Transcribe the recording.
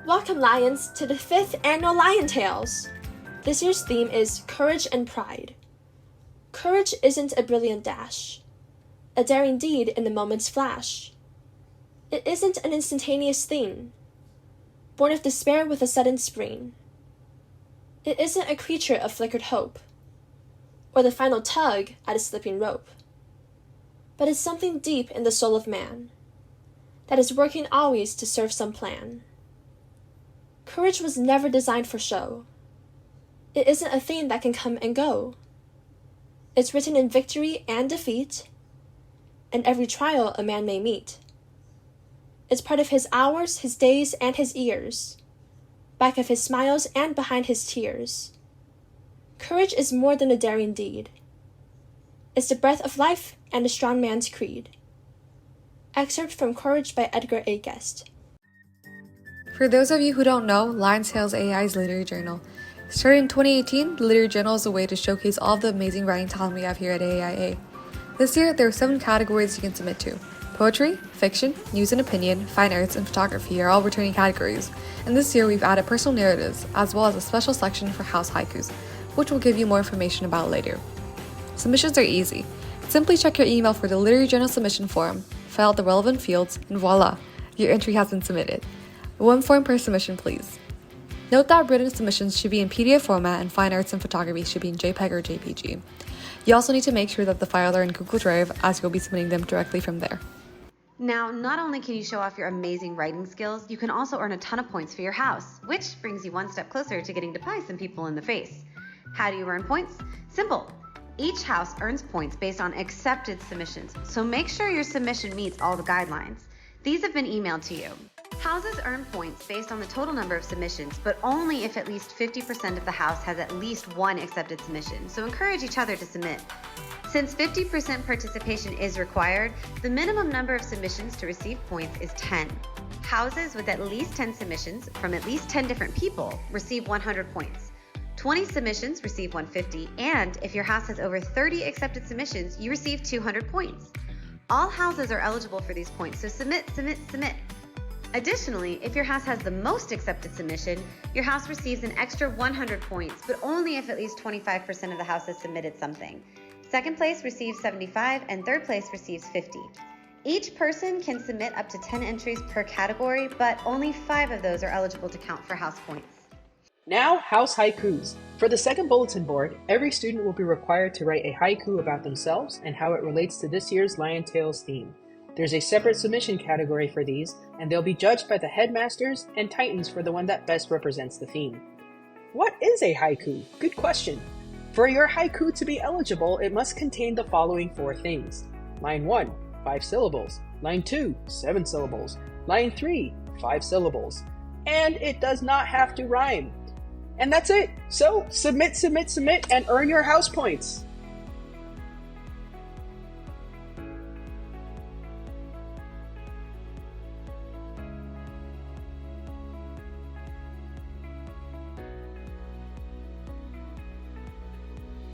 Welcome, Lions, to the 5th annual Lion Tales! This year's theme is Courage and Pride. Courage isn't a brilliant dash, a daring deed in the moment's flash. It isn't an instantaneous thing, born of despair with a sudden spring. It isn't a creature of flickered hope, or the final tug at a slipping rope. But it's something deep in the soul of man, that is working always to serve some plan. Courage was never designed for show. It isn't a thing that can come and go. It's written in victory and defeat, and every trial a man may meet. It's part of his hours, his days, and his years, back of his smiles and behind his tears. Courage is more than a daring deed. It's the breath of life and a strong man's creed. Excerpt from Courage by Edgar A. Guest. For those of you who don't know, Lion Tales AI's literary journal. Started in 2018, the literary journal is a way to showcase all of the amazing writing talent we have here at AIA. This year, there are 7 categories you can submit to. Poetry, fiction, news and opinion, fine arts, and photography are all returning categories. And this year, we've added personal narratives, as well as a special section for house haikus, which we'll give you more information about later. Submissions are easy. Simply check your email for the literary journal submission form, fill out the relevant fields, and voila, your entry has been submitted. 1 form per submission, please. Note that written submissions should be in PDF format and fine arts and photography should be in JPEG or JPG. You also need to make sure that the files are in Google Drive, as you'll be submitting them directly from there. Now, not only can you show off your amazing writing skills, you can also earn a ton of points for your house, which brings you one step closer to getting to pie some people in the face. How do you earn points? Simple. Each house earns points based on accepted submissions, so make sure your submission meets all the guidelines. These have been emailed to you. Houses earn points based on the total number of submissions, but only if at least 50% of the house has at least 1 accepted submission, so encourage each other to submit. Since 50% participation is required, the minimum number of submissions to receive points is 10. Houses with at least 10 submissions from at least 10 different people receive 100 points. 20 submissions receive 150, and if your house has over 30 accepted submissions, you receive 200 points. All houses are eligible for these points, so submit. Additionally, if your house has the most accepted submission, your house receives an extra 100 points, but only if at least 25% of the house has submitted something. Second place receives 75, and third place receives 50. Each person can submit up to 10 entries per category, but only 5 of those are eligible to count for house points. Now, house haikus. For the second bulletin board, every student will be required to write a haiku about themselves and how it relates to this year's Lion Tales theme. There's a separate submission category for these, and they'll be judged by the headmasters and titans for the one that best represents the theme. What is a haiku? Good question. For your haiku to be eligible, it must contain the following 4 things. Line 1, 5 syllables. Line 2, 7 syllables. Line 3, 5 syllables. And it does not have to rhyme. And that's it. So submit, and earn your house points.